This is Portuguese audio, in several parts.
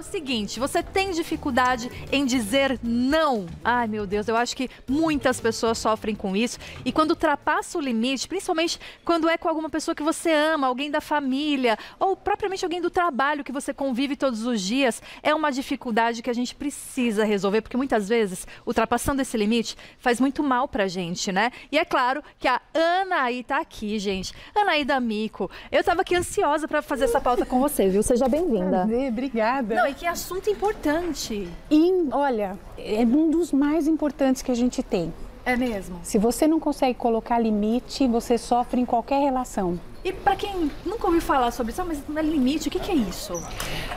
o seguinte, você tem dificuldade em dizer não? Ai, meu Deus, eu acho que muitas pessoas sofrem com isso. E quando ultrapassa o limite, principalmente quando é com alguma pessoa que você ama, alguém da família, ou propriamente alguém do trabalho que você convive todos os dias, é uma dificuldade que a gente precisa resolver, porque muitas vezes, ultrapassando esse limite, faz muito mal pra gente, né? E é claro que a Anaí tá aqui, gente. Anaí D'Amico, eu tava aqui ansiosa pra fazer essa pauta com você, viu? Seja bem-vinda. Obrigada. Não, e que assunto importante. E, olha, é um dos mais importantes que a gente tem. É mesmo? Se você não consegue colocar limite, você sofre em qualquer relação. E para quem nunca ouviu falar sobre isso, mas não é limite, o que é isso?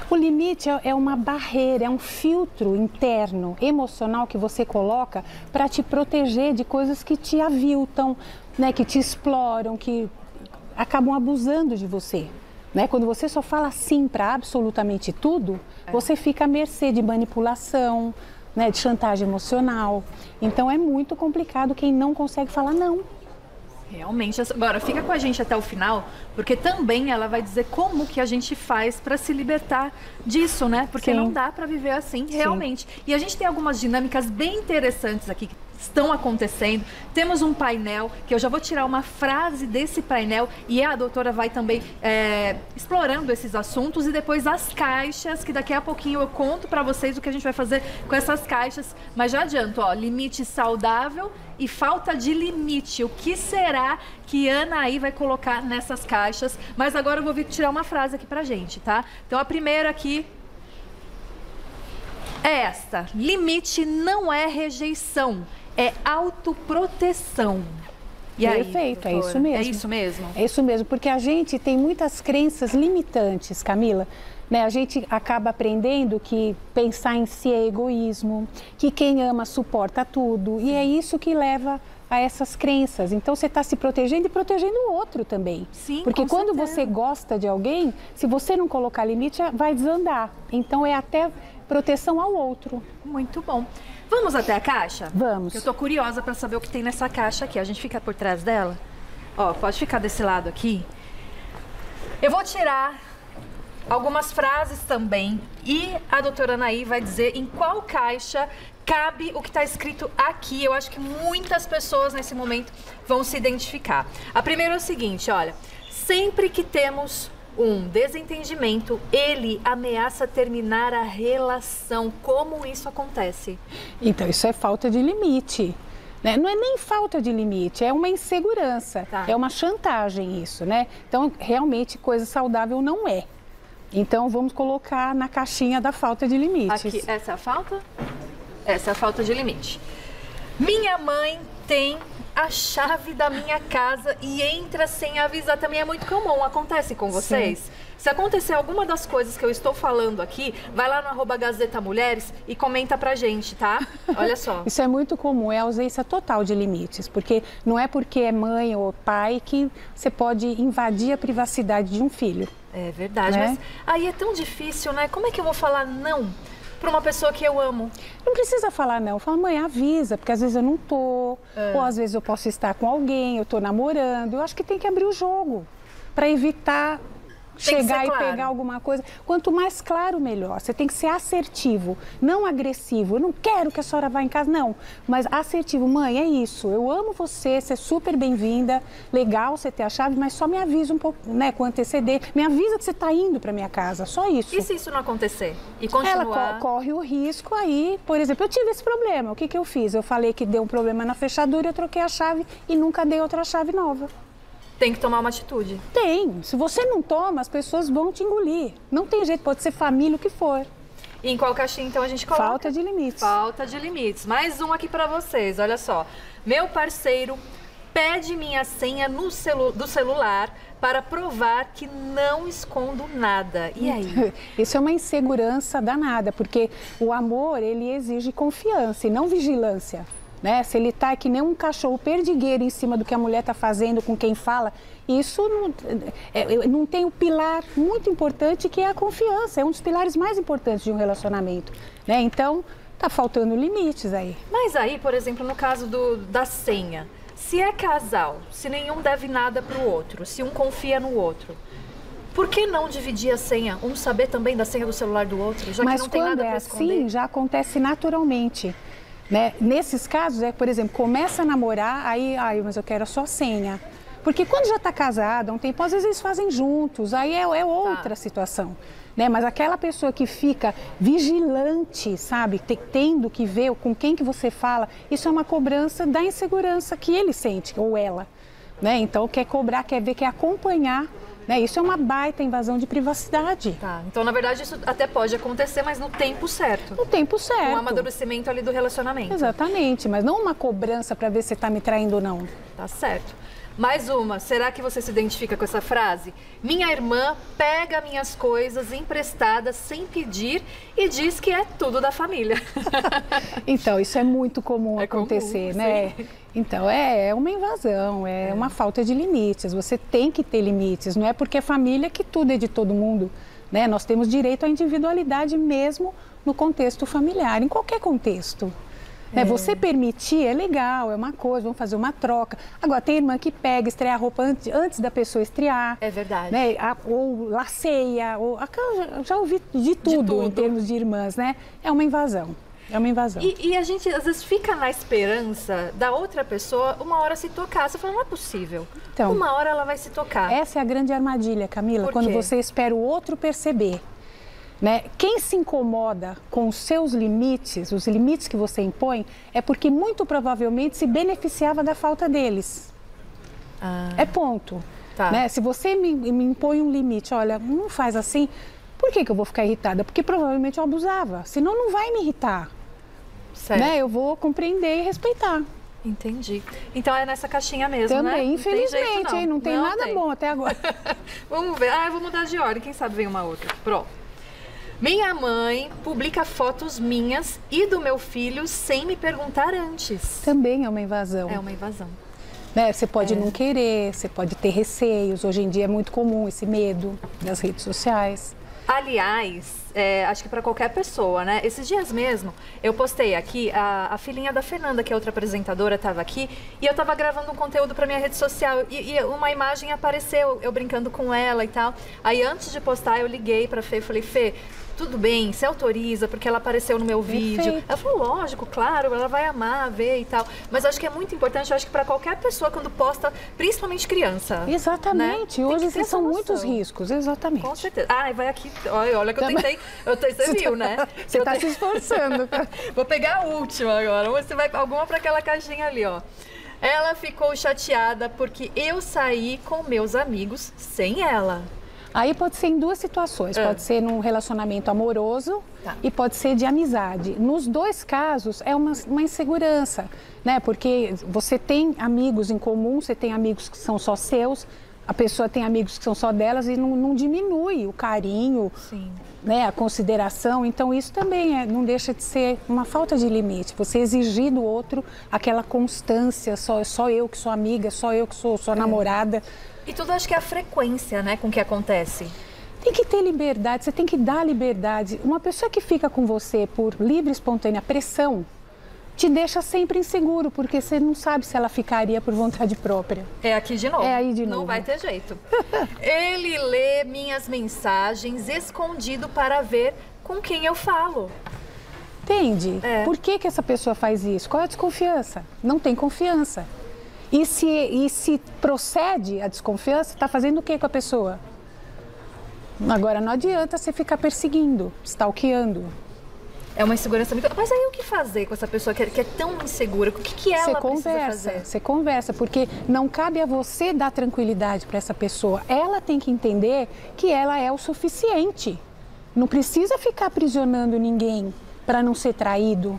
O limite é uma barreira, é um filtro interno, emocional que você coloca para te proteger de coisas que te aviltam, né, que te exploram, que acabam abusando de você. Né? Quando você só fala sim para absolutamente tudo, você fica à mercê de manipulação, né, de chantagem emocional. Então é muito complicado quem não consegue falar não. Realmente. Agora, fica com a gente até o final, porque também ela vai dizer como que a gente faz para se libertar disso, né? Porque Sim. não dá para viver assim, realmente. E a gente tem algumas dinâmicas bem interessantes aqui que estão acontecendo. Temos um painel, que eu já vou tirar uma frase desse painel e a doutora vai também explorando esses assuntos, e depois as caixas, que daqui a pouquinho eu conto para vocês o que a gente vai fazer com essas caixas. Mas já adianto, ó, limite saudável e falta de limite. O que será que Anaí vai colocar nessas caixas? Mas agora eu vou vir tirar uma frase aqui pra gente, tá? Então a primeira aqui é esta: limite não é rejeição, é autoproteção. E aí, Perfeito, doutora? é isso mesmo. É isso mesmo? É isso mesmo, porque a gente tem muitas crenças limitantes, Camila. Né? A gente acaba aprendendo que pensar em si é egoísmo, que quem ama suporta tudo. E é isso que leva a essas crenças. Então você está se protegendo e protegendo o outro também. Sim, porque quando certeza. você gosta de alguém, se você não colocar limite, vai desandar. Então é até proteção ao outro. Muito bom. Vamos até a caixa? Vamos. Eu tô curiosa para saber o que tem nessa caixa aqui. A gente fica por trás dela? Ó, pode ficar desse lado aqui. Eu vou tirar algumas frases também e a doutora Anaí vai dizer em qual caixa cabe o que está escrito aqui. Eu acho que muitas pessoas nesse momento vão se identificar. A primeira é o seguinte, olha: sempre que temos um desentendimento, ele ameaça terminar a relação. Como isso acontece? Então, isso é falta de limite. Né? Não é nem falta de limite, é uma insegurança, Tá. é uma chantagem isso, né? Então, realmente, coisa saudável não é. Então, vamos colocar na caixinha da falta de limites. Aqui, essa é a falta? Essa é a falta de limite. Minha mãe tem a chave da minha casa e entra sem avisar. Também é muito comum. Acontece com vocês? Sim. Se acontecer alguma das coisas que eu estou falando aqui, vai lá no @Gazeta Mulheres e comenta pra gente, tá? Olha só. Isso é muito comum, é a ausência total de limites, porque não é porque é mãe ou pai que você pode invadir a privacidade de um filho. É verdade, Né? mas aí é tão difícil, né? Como é que eu vou falar não pra uma pessoa que eu amo? Não precisa falar não, fala, mãe, avisa, porque às vezes eu não tô, ou às vezes eu posso estar com alguém, eu tô namorando. Eu acho que tem que abrir o jogo para evitar Tem que chegar ser e claro. pegar alguma coisa. Quanto mais claro, melhor. Você tem que ser assertivo, não agressivo. Eu não quero que a senhora vá em casa, não. Mas assertivo, mãe, é isso. Eu amo você, você é super bem-vinda. Legal você ter a chave, mas só me avisa um pouco, né, com antecedência. Me avisa que você está indo para minha casa, só isso. E se isso não acontecer? E continuar? Ela corre o risco aí, por exemplo, eu tive esse problema, o que que eu fiz? Eu falei que deu um problema na fechadura, eu troquei a chave e nunca dei outra chave nova. Tem que tomar uma atitude. Tem, se você não toma, as pessoas vão te engolir. Não tem jeito, pode ser família, o que for. E em qual caixinha, então, a gente coloca? Falta de limites. Falta de limites. Mais um aqui pra vocês, olha só. Meu parceiro pede minha senha do celular para provar que não escondo nada. E aí? Isso é uma insegurança danada, porque o amor, ele exige confiança e não vigilância. Né? Se ele está que nem um cachorro perdigueiro em cima do que a mulher está fazendo com quem fala, isso não tem o pilar muito importante que é a confiança. É um dos pilares mais importantes de um relacionamento. Né? Então, está faltando limites aí. Mas aí, por exemplo, no caso da senha, se é casal, se nenhum deve nada para o outro, se um confia no outro, Por que não dividir a senha? Um saber também da senha do celular do outro, já que não tem nada para esconder? Mas quando é assim, já acontece naturalmente. Né? Nesses casos, por exemplo, começa a namorar, aí, mas eu quero a sua senha. Porque quando já está casado há um tempo, às vezes eles fazem juntos, aí é outra situação. Né? Mas aquela pessoa que fica vigilante, sabe, tendo que ver com quem que você fala, isso é uma cobrança da insegurança que ele sente, ou ela. Né? Então, quer cobrar, quer ver, quer acompanhar. Né? Isso é uma baita invasão de privacidade. Tá, então na verdade isso até pode acontecer, mas no tempo certo. No tempo certo. Um amadurecimento ali do relacionamento. Exatamente, mas não uma cobrança para ver se está me traindo ou não. Tá certo. Mais uma, será que você se identifica com essa frase? Minha irmã pega minhas coisas emprestadas sem pedir e diz que é tudo da família. Então, isso é muito comum acontecer, comum, né? Sim. Então, é uma invasão, uma falta de limites. Você tem que ter limites, não é porque é família que tudo é de todo mundo, né? Nós temos direito à individualidade mesmo no contexto familiar, em qualquer contexto. Você permitir é legal, é uma coisa, vamos fazer uma troca. Agora, tem irmã que pega, estreia a roupa antes da pessoa estrear. É verdade. Né? Ou laceia, já ouvi de tudo em termos de irmãs, né? É uma invasão. É uma invasão. E a gente, às vezes, fica na esperança da outra pessoa uma hora se tocar. Você fala, não é possível. Então, uma hora ela vai se tocar. Essa é a grande armadilha, Camila, quando você espera o outro perceber. Né? Quem se incomoda com os seus limites, os limites que você impõe, é porque muito provavelmente se beneficiava da falta deles. É ponto. Tá. Né? Se você me impõe um limite, olha, não faz assim, por que eu vou ficar irritada? Porque provavelmente eu abusava, senão não vai me irritar. Certo. Né? Eu vou compreender e respeitar. Entendi. Então é nessa caixinha mesmo, também, né? infelizmente, não tem nada bom até agora. Vamos ver. Eu vou mudar de ordem, quem sabe vem uma outra. Pronto. Minha mãe publica fotos minhas e do meu filho sem me perguntar antes. Também é uma invasão. É uma invasão. Né? Você pode não querer, você pode ter receios. Hoje em dia é muito comum esse medo das redes sociais. Aliás, acho que para qualquer pessoa, né? Esses dias mesmo, eu postei aqui, a filhinha da Fernanda, que é outra apresentadora, estava aqui, e eu estava gravando um conteúdo para minha rede social, e uma imagem apareceu, eu brincando com ela e tal. Aí, antes de postar, eu liguei para a Fê e falei, Fê, tudo bem, você autoriza, porque ela apareceu no meu vídeo. Ela falou, lógico, claro, ela vai amar ver e tal. Mas acho que é muito importante, acho que para qualquer pessoa, quando posta, principalmente criança. Exatamente, né? Hoje são muitos riscos, exatamente. Com certeza. Vai aqui, olha que eu tentei, você viu, né? Você está se esforçando. Vou pegar a última agora, vamos ver se vai alguma para aquela caixinha ali, ó. Ela ficou chateada porque eu saí com meus amigos sem ela. Aí pode ser em duas situações, pode ser num relacionamento amoroso e pode ser de amizade. Nos dois casos é uma insegurança, né? Porque você tem amigos em comum, você tem amigos que são só seus, a pessoa tem amigos que são só delas e não diminui o carinho, né? A consideração. Então isso também não deixa de ser uma falta de limite. Você exigir do outro aquela constância, só eu que sou amiga, só eu que sou sua namorada. E tudo acho que é a frequência, né, com que acontece. Tem que ter liberdade, você tem que dar liberdade. Uma pessoa que fica com você por livre e espontânea pressão te deixa sempre inseguro, porque você não sabe se ela ficaria por vontade própria. É aqui de novo. É aí de novo. Não vai ter jeito. Ele lê minhas mensagens escondido para ver com quem eu falo. Entende? Por que essa pessoa faz isso? Qual é a desconfiança? Não tem confiança. E se procede a desconfiança, está fazendo o que com a pessoa? Agora, não adianta você ficar perseguindo, stalkeando. É uma insegurança muito... Mas aí o que fazer com essa pessoa que é tão insegura? O que ela precisa fazer? Você conversa, porque não cabe a você dar tranquilidade para essa pessoa. Ela tem que entender que ela é o suficiente. Não precisa ficar aprisionando ninguém para não ser traído.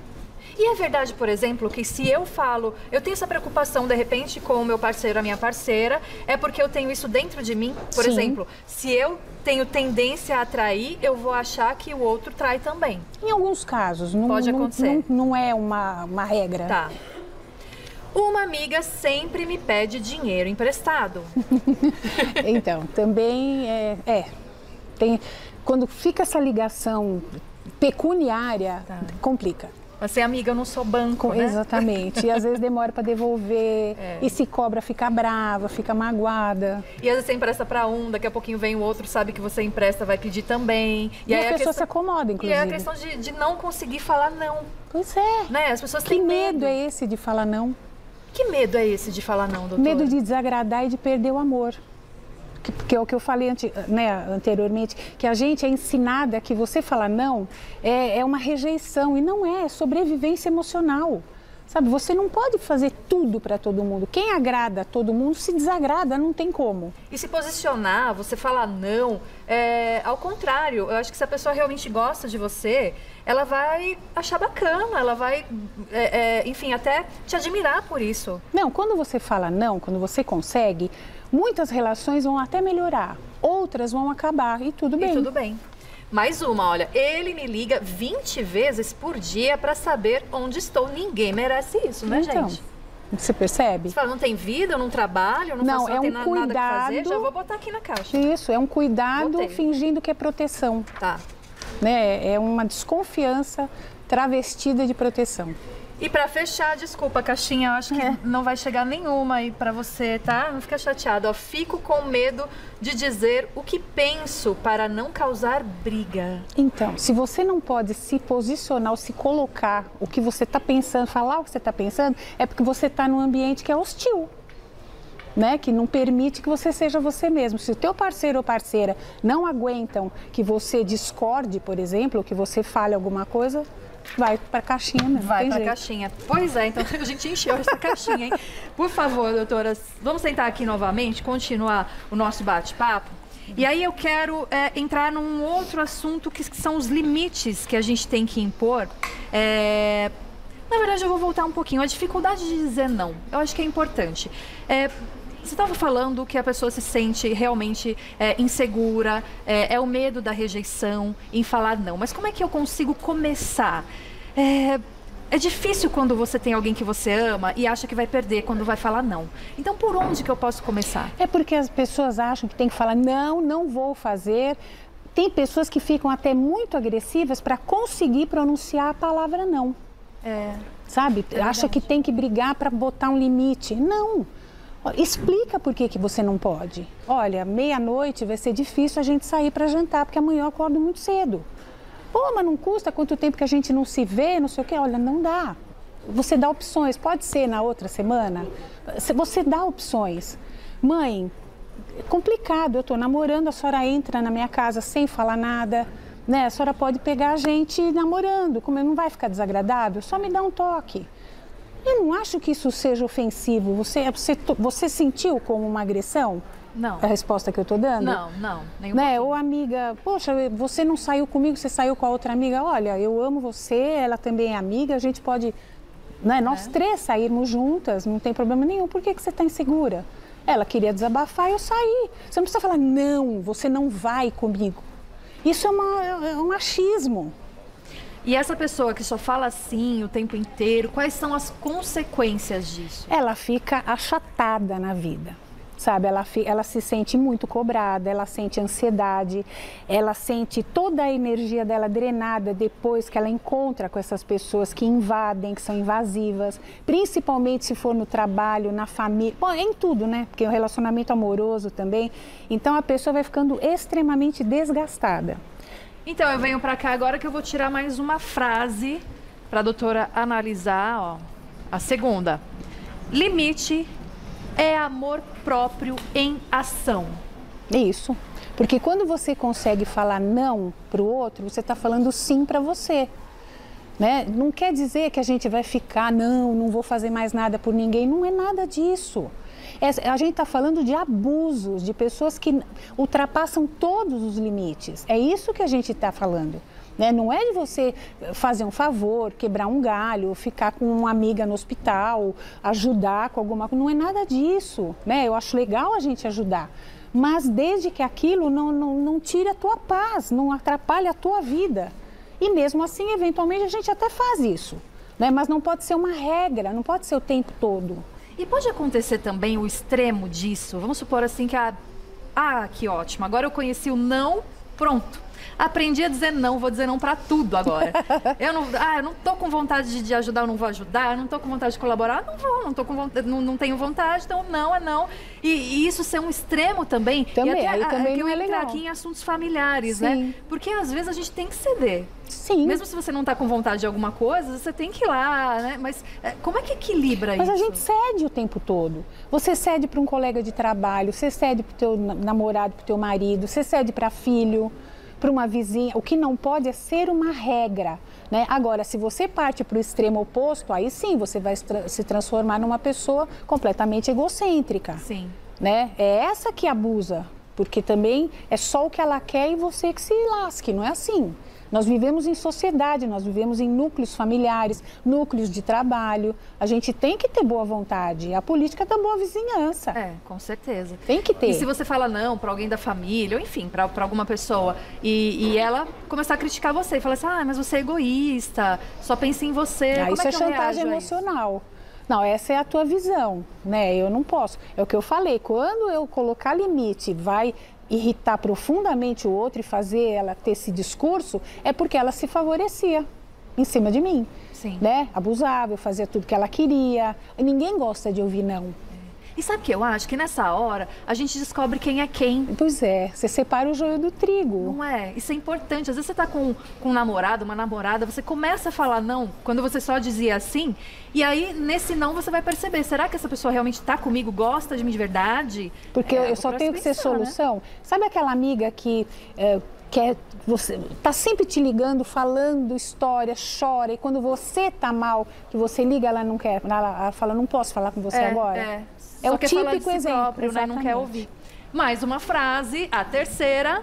E é verdade, por exemplo, que se eu falo, eu tenho essa preocupação de repente com o meu parceiro, a minha parceira, é porque eu tenho isso dentro de mim? Por exemplo, se eu tenho tendência a trair, eu vou achar que o outro trai também. Em alguns casos, pode acontecer. Não é uma regra. Tá. Uma amiga sempre me pede dinheiro emprestado. Então, também quando fica essa ligação pecuniária, complica. Assim, amiga, eu não sou banco, né? Exatamente. E às vezes demora para devolver, e se cobra, fica brava, fica magoada. E às vezes você empresta para um, daqui a pouquinho vem o outro, sabe que você empresta, vai pedir também. E aí a pessoa se acomoda, inclusive. E é a questão de não conseguir falar não. Pois é. Né? As pessoas Que têm medo é esse de falar não? Que medo é esse de falar não, doutora? Medo de desagradar e de perder o amor. Que é o que eu falei anteriormente, que a gente é ensinada que você falar não é uma rejeição, e não é sobrevivência emocional. Sabe, você não pode fazer tudo para todo mundo. Quem agrada a todo mundo se desagrada, não tem como. E se posicionar, você falar não, ao contrário, eu acho que se a pessoa realmente gosta de você, ela vai achar bacana, ela vai, enfim, até te admirar por isso. Não, quando você fala não, quando você consegue, muitas relações vão até melhorar, outras vão acabar e tudo bem. E tudo bem. Mais uma, olha, ele me liga 20 vezes por dia para saber onde estou. Ninguém merece isso, né, então, gente? Você percebe? Você fala, não tem vida, eu não trabalho, eu não tem nada que fazer, já vou botar aqui na caixa. Isso, é um cuidado fingindo que é proteção. Tá. Né? É uma desconfiança travestida de proteção. E para fechar, desculpa, caixinha, eu acho que não vai chegar nenhuma aí para você, tá? Não fica chateado, ó. Fico com medo de dizer o que penso para não causar briga. Então, se você não pode se posicionar ou se colocar o que você está pensando, falar o que você está pensando, é porque você está num ambiente que é hostil. Né, que não permite que você seja você mesmo. Se o teu parceiro ou parceira não aguentam que você discorde, por exemplo, ou que você fale alguma coisa, vai para a caixinha mesmo. Vai para a caixinha. Pois é, então a gente encheu essa caixinha, hein? Por favor, doutoras, vamos sentar aqui novamente, continuar o nosso bate-papo. E aí eu quero entrar num outro assunto que são os limites que a gente tem que impor. Na verdade, eu vou voltar um pouquinho. A dificuldade de dizer não, eu acho que é importante. Você estava falando que a pessoa se sente realmente insegura, é o medo da rejeição em falar não. Mas como é que eu consigo começar? É difícil quando você tem alguém que você ama e acha que vai perder quando vai falar não. Então, por onde que eu posso começar? É porque as pessoas acham que tem que falar não, não vou fazer. Tem pessoas que ficam até muito agressivas para conseguir pronunciar a palavra não. Sabe? Acha que tem que brigar para botar um limite. Não. Explica por que você não pode. Olha, meia-noite vai ser difícil a gente sair para jantar, porque amanhã eu acordo muito cedo. Pô, mas não custa quanto tempo que a gente não se vê, não sei o quê. Olha, não dá. Você dá opções, pode ser na outra semana. Você dá opções. Mãe, é complicado, eu estou namorando, a senhora entra na minha casa sem falar nada, né? A senhora pode pegar a gente namorando, como não vai ficar desagradável? Só me dá um toque. Eu não acho que isso seja ofensivo. Você sentiu como uma agressão? Não. A resposta que eu estou dando? Não. Né? Ou amiga, poxa, você não saiu comigo, você saiu com a outra amiga. Olha, eu amo você, ela também é amiga, a gente pode, né, nós três sairmos juntas, não tem problema nenhum. Por que você está insegura? Ela queria desabafar e eu saí. Você não precisa falar, não, você não vai comigo. Isso é um machismo. E essa pessoa que só fala assim o tempo inteiro, quais são as consequências disso? Ela fica achatada na vida, sabe? Ela se sente muito cobrada, ela sente ansiedade, ela sente toda a energia dela drenada depois que ela encontra com essas pessoas que invadem, que são invasivas, principalmente se for no trabalho, na família, bom, em tudo, né? Porque o relacionamento amoroso também. Então a pessoa vai ficando extremamente desgastada. Então, eu venho para cá agora que eu vou tirar mais uma frase para a doutora analisar, ó. A segunda. Limite é amor próprio em ação. Isso. Porque quando você consegue falar não para o outro, você está falando sim para você. Né? Não quer dizer que a gente vai ficar, não vou fazer mais nada por ninguém. Não é nada disso. A gente está falando de abusos, de pessoas que ultrapassam todos os limites. É isso que a gente está falando. Né? Não é de você fazer um favor, quebrar um galho, ficar com uma amiga no hospital, ajudar com alguma coisa. Não é nada disso. Né? Eu acho legal a gente ajudar. Mas desde que aquilo não tire a tua paz, não atrapalhe a tua vida. E mesmo assim, eventualmente, a gente até faz isso. Né? Mas não pode ser uma regra, não pode ser o tempo todo. E pode acontecer também o extremo disso? Vamos supor assim que que ótimo, agora eu conheci o não, pronto. Aprendi a dizer não, vou dizer não para tudo agora. Eu não tô com vontade de ajudar, eu não vou ajudar. Eu não tô com vontade de colaborar, não vou. Não tô com vontade, não tenho vontade, então não é não. E isso ser um extremo também. Também, e até, aí também eu não é entrar legal. aqui em assuntos familiares, Sim. né? Porque às vezes a gente tem que ceder. Sim. Mesmo se você não está com vontade de alguma coisa, você tem que ir lá, né? Mas como é que equilibra isso? Mas a gente cede o tempo todo. Você cede para um colega de trabalho, você cede para o teu namorado, para o teu marido, você cede para filho, para uma vizinha. O que não pode é ser uma regra, né? Agora, se você parte para o extremo oposto, aí sim você vai se transformar numa pessoa completamente egocêntrica. Sim. Né? É essa que abusa, porque também é só o que ela quer e você que se lasque, não é assim. Nós vivemos em sociedade, nós vivemos em núcleos familiares, núcleos de trabalho. A gente tem que ter boa vontade. A política é da boa vizinhança. É, com certeza. Tem que ter. E se você fala não para alguém da família, ou enfim, para alguma pessoa, e ela começar a criticar você, e falar assim, mas você é egoísta, só pensa em você. Como Isso é é que chantagem emocional. Não, essa é a tua visão, né? Eu não posso. É o que eu falei, quando eu colocar limite, vai irritar profundamente o outro e fazer ela ter esse discurso, é porque ela se favorecia em cima de mim. Sim. Né? Abusava, eu fazia tudo que ela queria. E ninguém gosta de ouvir não. E sabe o que eu acho? Que nessa hora a gente descobre quem é quem. Pois é, você separa o joio do trigo. Não é? Isso é importante. Às vezes você tá com um namorado, uma namorada, você começa a falar não, quando você só dizia assim, e aí nesse não você vai perceber, será que essa pessoa realmente tá comigo, gosta de mim de verdade? Porque eu só tenho que ser solução. Né? Sabe aquela amiga que... você tá sempre te ligando, falando história, chora, e quando você tá mal, que você liga, ela não quer, ela fala, não posso falar com você agora. É o típico exemplo, próprio, né? Não quer ouvir. Mais uma frase, a terceira.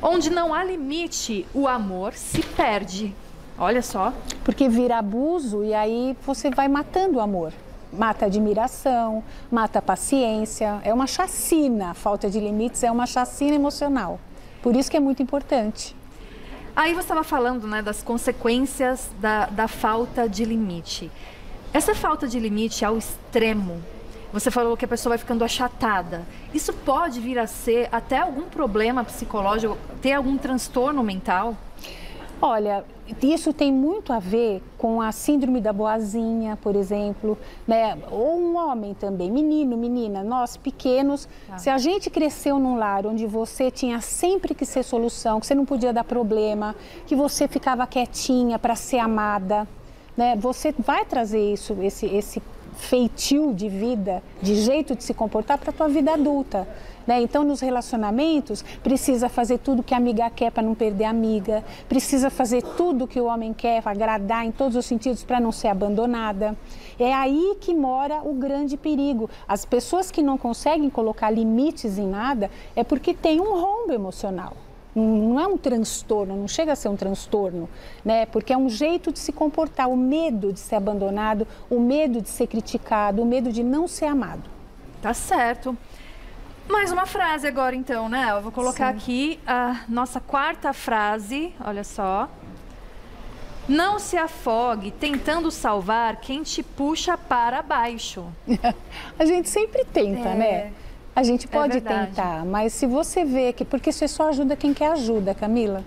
Onde não há limite, o amor se perde. Olha só. Porque vira abuso e aí você vai matando o amor. Mata a admiração, mata a paciência. É uma chacina, a falta de limites é uma chacina emocional. Por isso que é muito importante. Aí você estava falando, né, das consequências da falta de limite. Essa falta de limite ao extremo, você falou que a pessoa vai ficando achatada. Isso pode vir a ser até algum problema psicológico, ter algum transtorno mental? Olha, isso tem muito a ver com a síndrome da boazinha, por exemplo, né? Ou um homem também, menino, menina, nós pequenos, se a gente cresceu num lar onde você tinha sempre que ser solução, que você não podia dar problema, que você ficava quietinha para ser amada, né? Você vai trazer esse feitio de vida, de jeito de se comportar para a tua vida adulta. Né? Então, nos relacionamentos, precisa fazer tudo que a amiga quer para não perder a amiga, precisa fazer tudo que o homem quer, agradar em todos os sentidos para não ser abandonada. É aí que mora o grande perigo. As pessoas que não conseguem colocar limites em nada é porque tem um rombo emocional. Não é um transtorno, não chega a ser um transtorno, né? Porque é um jeito de se comportar, o medo de ser abandonado, o medo de ser criticado, o medo de não ser amado. Tá certo. Mais uma frase agora então, né? Eu vou colocar aqui a nossa quarta frase, olha só. Não se afogue tentando salvar quem te puxa para baixo. A gente sempre tenta, né? A gente pode tentar, mas se você vê que... Porque você só ajuda quem quer ajuda, Camila.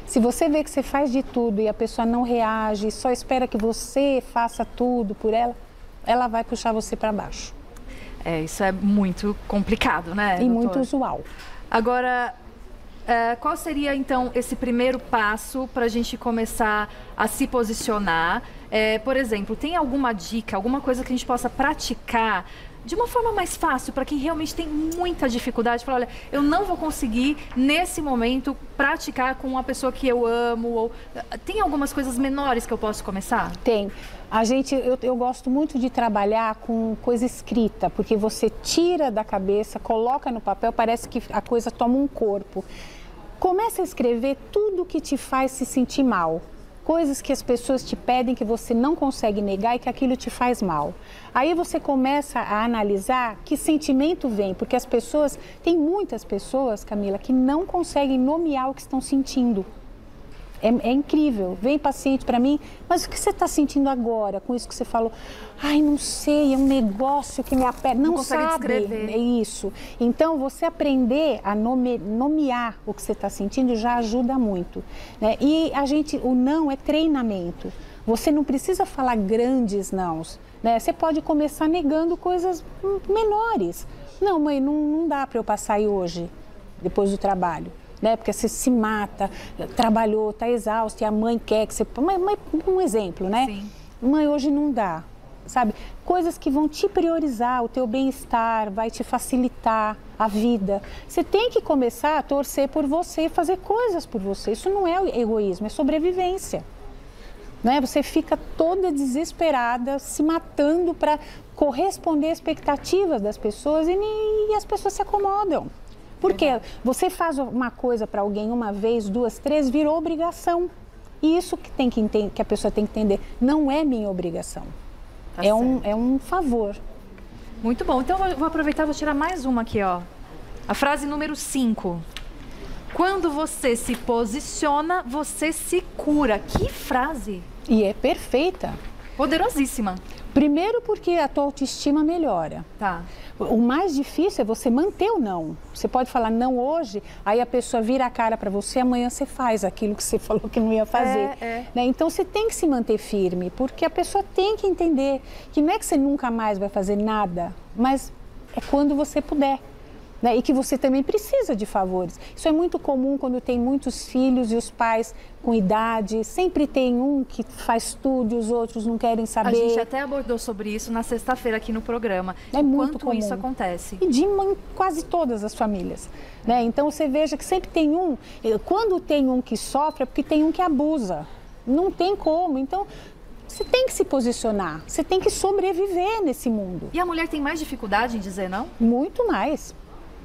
Se você vê que você faz de tudo e a pessoa não reage, só espera que você faça tudo por ela, ela vai puxar você para baixo. Isso é muito complicado, né, E muito usual. Agora, qual seria, então, esse primeiro passo para a gente começar a se posicionar? Por exemplo, tem alguma dica, alguma coisa que a gente possa praticar de uma forma mais fácil, para quem realmente tem muita dificuldade, falar, olha, eu não vou conseguir, nesse momento, praticar com uma pessoa que eu amo, ou... Tem algumas coisas menores que eu posso começar? Tem. Eu gosto muito de trabalhar com coisa escrita, porque você tira da cabeça, coloca no papel, parece que a coisa toma um corpo. Comece a escrever tudo que te faz se sentir mal. Coisas que as pessoas te pedem que você não consegue negar e que aquilo te faz mal. Aí você começa a analisar que sentimento vem, porque tem muitas pessoas, Camila, que não conseguem nomear o que estão sentindo. É incrível. Vem paciente para mim, mas o que você está sentindo agora com isso que você falou? Ai, não sei, é um negócio que me aperta. Não consegue sabe. descrever. É isso. Então, você aprender a nomear o que você está sentindo já ajuda muito, né? E o não é treinamento. Você não precisa falar grandes nãos, né? Você pode começar negando coisas menores. Não, mãe, não dá para eu passar aí hoje, depois do trabalho. Né? Porque você se mata, trabalhou, está exausto e a mãe quer que você... Mãe, um exemplo, né? Sim. Mãe, hoje não dá, sabe? Coisas que vão te priorizar, o teu bem-estar, vai te facilitar a vida. Você tem que começar a torcer por você e fazer coisas por você. Isso não é egoísmo, é sobrevivência. Né? Você fica toda desesperada, se matando para corresponder às expectativas das pessoas e as pessoas se acomodam. Porque você faz uma coisa para alguém uma vez, duas, três, virou obrigação. E isso que a pessoa tem que entender, não é minha obrigação. Tá é um favor. Muito bom. Então, eu vou aproveitar e vou tirar mais uma aqui, ó. A frase número 5. Quando você se posiciona, você se cura. Que frase! E é perfeita. Poderosíssima. Primeiro porque a tua autoestima melhora. Tá. O mais difícil é você manter o não. Você pode falar não hoje, aí a pessoa vira a cara para você, amanhã você faz aquilo que você falou que não ia fazer. Né? Então você tem que se manter firme, porque a pessoa tem que entender que não é que você nunca mais vai fazer nada, mas é quando você puder. Né? E que você também precisa de favores. Isso é muito comum quando tem muitos filhos e os pais com idade. Sempre tem um que faz tudo e os outros não querem saber. A gente até abordou sobre isso na sexta-feira aqui no programa. É muito quanto comum. isso acontece. E de quase todas as famílias. Né? Então você veja que sempre tem um. Quando tem um que sofre é porque tem um que abusa. Não tem como. Então você tem que se posicionar. Você tem que sobreviver nesse mundo. E a mulher tem mais dificuldade em dizer não? Muito mais.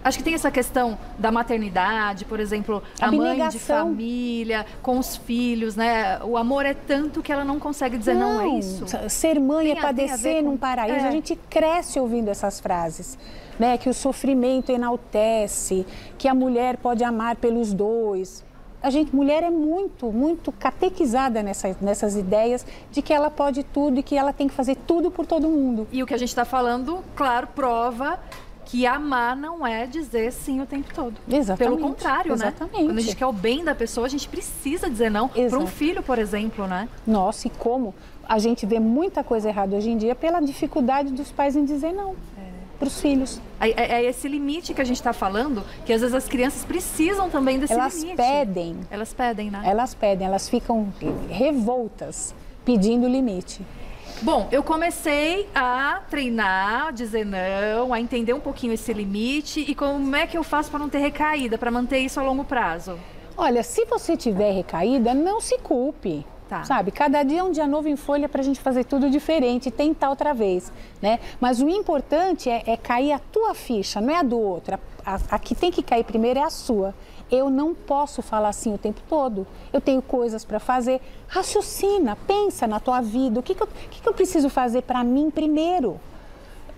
Acho que tem essa questão da maternidade, por exemplo, a mãe de família, com os filhos, né? O amor é tanto que ela não consegue dizer não, é isso? Ser mãe é padecer num paraíso. É. A gente cresce ouvindo essas frases, né? Que o sofrimento enaltece, que a mulher pode amar pelos dois. Mulher é muito catequizada nessas ideias de que ela pode tudo e que ela tem que fazer tudo por todo mundo. E o que a gente está falando, claro, prova que amar não é dizer sim o tempo todo. Exatamente. Pelo contrário, Exatamente. Né? Quando a gente quer o bem da pessoa, a gente precisa dizer não para um filho, por exemplo, né? Nossa, e como a gente vê muita coisa errada hoje em dia pela dificuldade dos pais em dizer não para os filhos. É esse limite que a gente está falando, que às vezes as crianças precisam também desse limite. Elas pedem, né? Elas ficam revoltas pedindo limite. Bom, eu comecei a treinar, a dizer não, a entender um pouquinho esse limite e como é que eu faço para não ter recaída, para manter isso a longo prazo? Olha, se você tiver recaída, não se culpe. Tá. Sabe, cada dia é um dia novo em folha para a gente fazer tudo diferente e tentar outra vez, né? Mas o importante é cair a tua ficha, não é a do outro. A que tem que cair primeiro é a sua. Eu não posso falar assim o tempo todo. Eu tenho coisas para fazer. Raciocina, pensa na tua vida. O que eu preciso fazer para mim primeiro?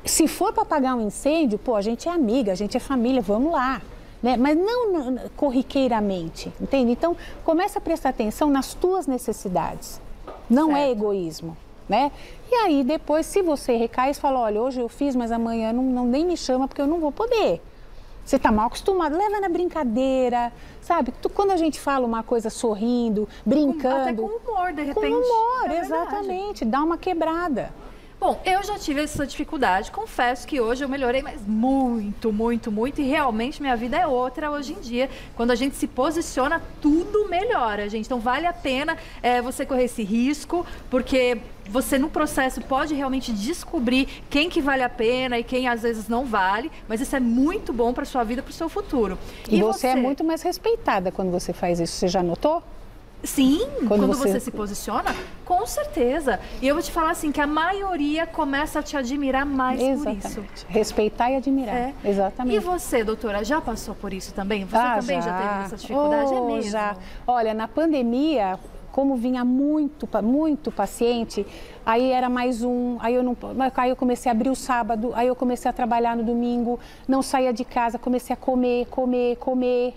Se for para apagar um incêndio, a gente é amiga, a gente é família, vamos lá. Né? Mas não corriqueiramente, entende? Então, começa a prestar atenção nas tuas necessidades. Não é egoísmo, né? E aí, depois, se você recai, você fala, olha, hoje eu fiz, mas amanhã nem me chama porque eu não vou poder. Você está mal acostumado, leva na brincadeira, sabe? Quando a gente fala uma coisa sorrindo, brincando... Até com humor, de repente. Com humor, exatamente, dá uma quebrada. Bom, eu já tive essa dificuldade, confesso que hoje eu melhorei, mas muito, e realmente minha vida é outra hoje em dia. Quando a gente se posiciona, tudo melhora, gente. Então vale a pena você correr esse risco, porque você no processo pode realmente descobrir quem que vale a pena e quem às vezes não vale, mas isso é muito bom para sua vida, para o seu futuro. E você é muito mais respeitada quando você faz isso, você já notou? Sim, quando você se posiciona, com certeza. E eu vou te falar assim, que a maioria começa a te admirar mais por isso. Respeitar e admirar, exatamente. E você, doutora, já passou por isso também? Você também já teve essa dificuldade? É mesmo? Já. Olha, na pandemia, como vinha muito paciente, aí era mais aí eu comecei a abrir o sábado, aí eu comecei a trabalhar no domingo, não saía de casa, comecei a comer,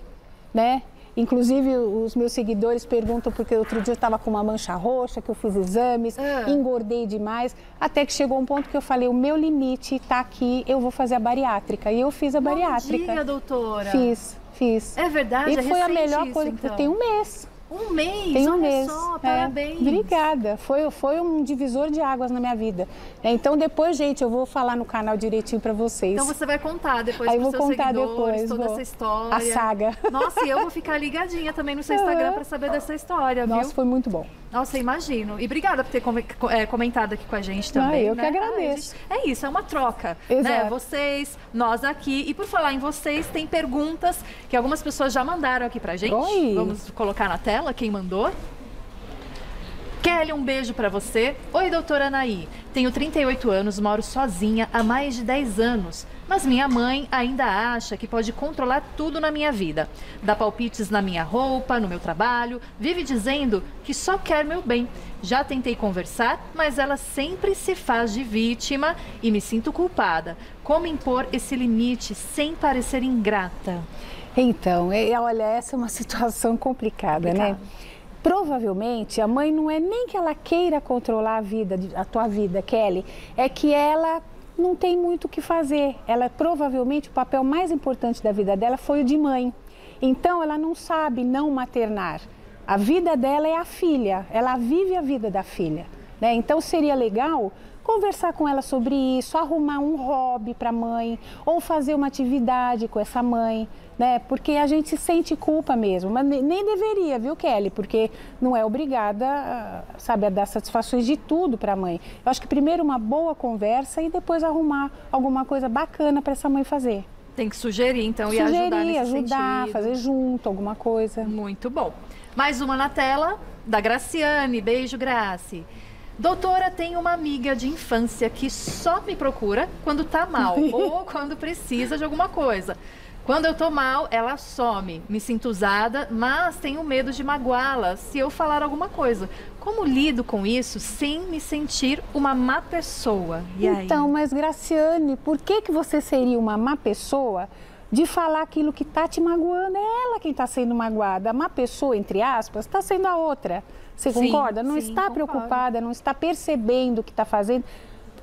né? Inclusive, os meus seguidores perguntam porque outro dia eu estava com uma mancha roxa, que eu fiz exames, engordei demais, até que chegou um ponto que eu falei, o meu limite está aqui, eu vou fazer a bariátrica. E eu fiz a bariátrica. Não diga, doutora. Fiz. É verdade? E foi a melhor isso, coisa, então. Tem um mês. Um mês? Tem um Olha mês. só, parabéns. Obrigada. Foi um divisor de águas na minha vida. Então, depois, gente, eu vou falar no canal direitinho para vocês. Então, você vai contar depois Aí para os seus seguidores, toda essa história. A saga. Nossa, e eu vou ficar ligadinha também no seu Instagram para saber dessa história, viu? Nossa, foi muito bom. Nossa, imagino. E obrigada por ter comentado aqui com a gente também. Eu que agradeço. É isso, é uma troca. Exato. Né? Vocês, nós aqui. E por falar em vocês, tem perguntas que algumas pessoas já mandaram aqui pra gente. Oi. Vamos colocar na tela quem mandou. Kelly, um beijo pra você. Oi, doutora Anaí. Tenho 38 anos, moro sozinha há mais de 10 anos. Mas minha mãe ainda acha que pode controlar tudo na minha vida. Dá palpites na minha roupa, no meu trabalho, vive dizendo que só quer meu bem. Já tentei conversar, mas ela sempre se faz de vítima e me sinto culpada. Como impor esse limite sem parecer ingrata? Então, olha, essa é uma situação complicada, né? Provavelmente a mãe não é nem que ela queira controlar a tua vida, Kelly, é que ela não tem muito o que fazer. Ela provavelmente o papel mais importante da vida dela foi o de mãe. Então ela não sabe não maternar. A vida dela é a filha, ela vive a vida da filha, né? Então seria legal conversar com ela sobre isso, arrumar um hobby para a mãe ou fazer uma atividade com essa mãe, né? Porque a gente sente culpa mesmo, mas nem deveria, viu, Kelly? Porque não é obrigada, sabe, a dar satisfações de tudo para a mãe. Eu acho que primeiro uma boa conversa e depois arrumar alguma coisa bacana para essa mãe fazer. Tem que sugerir, então, e ajudar nesse sentido. Fazer junto, alguma coisa. Muito bom. Mais uma na tela, da Graciane. Beijo, Graci. Doutora, tenho uma amiga de infância que só me procura quando tá mal ou quando precisa de alguma coisa. Quando eu tô mal, ela some. Me sinto usada, mas tenho medo de magoá-la se eu falar alguma coisa. Como lido com isso sem me sentir uma má pessoa? E aí? Então, mas Graciane, por que você seria uma má pessoa de falar aquilo que tá te magoando? É ela quem tá sendo magoada. A má pessoa, entre aspas, tá sendo a outra. Você concorda? Não está preocupada, não está percebendo o que está fazendo.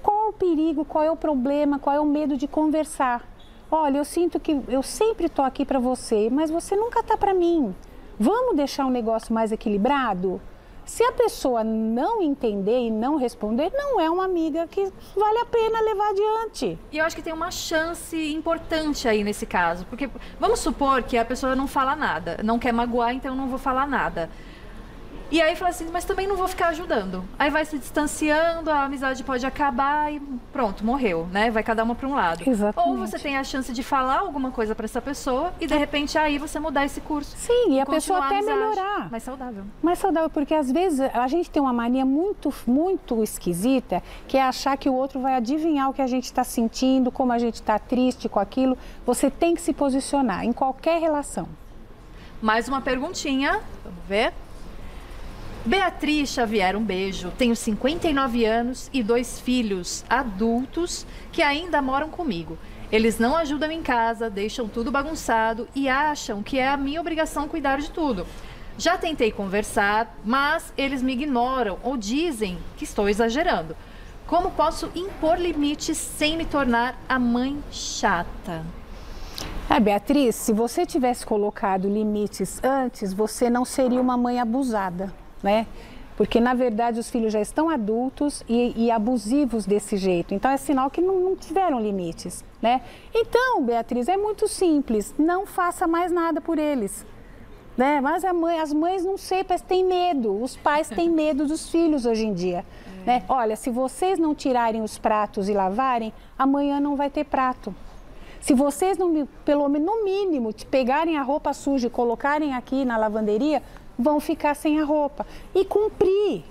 Qual o perigo, qual é o problema, qual é o medo de conversar? Olha, eu sinto que eu sempre estou aqui para você, mas você nunca está para mim. Vamos deixar um negócio mais equilibrado? Se a pessoa não entender e não responder, não é uma amiga que vale a pena levar adiante. E eu acho que tem uma chance importante aí nesse caso, porque vamos supor que a pessoa não fala nada, não quer magoar, então eu não vou falar nada. E aí fala assim, mas também não vou ficar ajudando. Aí vai se distanciando, a amizade pode acabar e pronto, morreu, né? Vai cada uma para um lado. Exatamente. Ou você tem a chance de falar alguma coisa para essa pessoa e de repente aí você mudar esse curso. Sim, e a pessoa até melhorar. Mais saudável. Mais saudável, porque às vezes a gente tem uma mania muito esquisita, que é achar que o outro vai adivinhar o que a gente está sentindo, como a gente está triste com aquilo. Você tem que se posicionar em qualquer relação. Mais uma perguntinha, vamos ver. Beatriz Xavier, um beijo. Tenho 59 anos e 2 filhos adultos que ainda moram comigo. Eles não ajudam em casa, deixam tudo bagunçado e acham que é a minha obrigação cuidar de tudo. Já tentei conversar, mas eles me ignoram ou dizem que estou exagerando. Como posso impor limites sem me tornar a mãe chata? Beatriz, se você tivesse colocado limites antes, você não seria uma mãe abusada, né? Porque, na verdade, os filhos já estão adultos e abusivos desse jeito. Então, é sinal que não tiveram limites, né? Então, Beatriz, é muito simples. Não faça mais nada por eles, né? Mas as mães, não sei, mas têm medo. Os pais têm medo dos filhos hoje em dia, né? Olha, se vocês não tirarem os pratos e lavarem, amanhã não vai ter prato. Se vocês, pelo menos, no mínimo, te pegarem a roupa suja e colocarem aqui na lavanderia, vão ficar sem a roupa. E cumprir,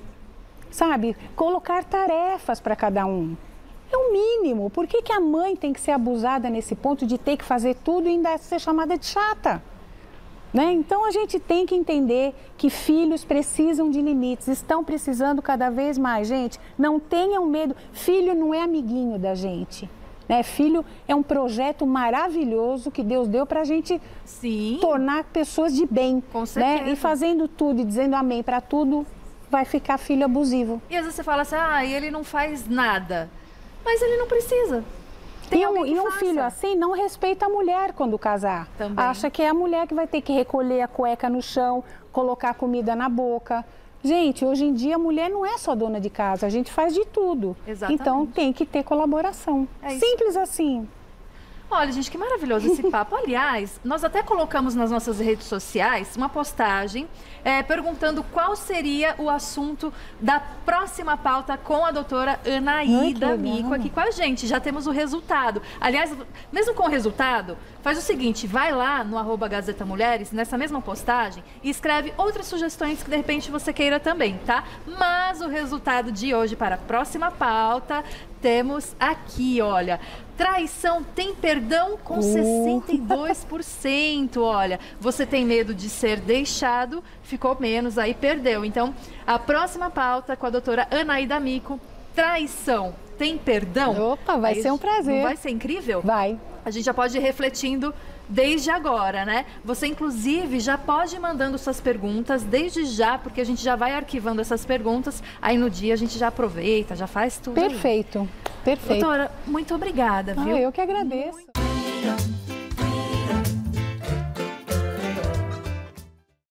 sabe? Colocar tarefas para cada um. É o mínimo. Por que a mãe tem que ser abusada nesse ponto de ter que fazer tudo e ainda ser chamada de chata? Né? Então a gente tem que entender que filhos precisam de limites, estão precisando cada vez mais. Gente, não tenham medo. Filho não é amiguinho da gente. né? Filho é um projeto maravilhoso que Deus deu para a gente tornar pessoas de bem. Com certeza. Né? E fazendo tudo e dizendo amém para tudo, vai ficar filho abusivo. E às vezes você fala assim, ele não faz nada. Mas ele não precisa. E um filho assim não respeita a mulher quando casar. Também. Acha que é a mulher que vai ter que recolher a cueca no chão, colocar a comida na boca. Gente, hoje em dia a mulher não é só dona de casa, a gente faz de tudo. Exatamente. Então tem que ter colaboração. Simples assim. Olha, gente, que maravilhoso esse papo. Aliás, nós até colocamos nas nossas redes sociais uma postagem perguntando qual seria o assunto da próxima pauta com a doutora Anaída Mico aqui com a gente. Já temos o resultado. Aliás, mesmo com o resultado, faz o seguinte, vai lá no @Gazeta Mulheres, nessa mesma postagem, e escreve outras sugestões que de repente você queira também, tá? Mas o resultado de hoje para a próxima pauta, temos aqui, olha... Traição tem perdão com 62%, olha. Você tem medo de ser deixado, ficou menos, aí perdeu. Então, a próxima pauta com a doutora Anaída Mico, traição tem perdão? Opa, vai ser um prazer. Não vai ser incrível? Vai. A gente já pode ir refletindo desde agora, né? Você, inclusive, já pode ir mandando suas perguntas desde já, porque a gente já vai arquivando essas perguntas, aí no dia a gente já aproveita, já faz tudo. Perfeito, perfeito. Doutora, muito obrigada, viu? Eu que agradeço.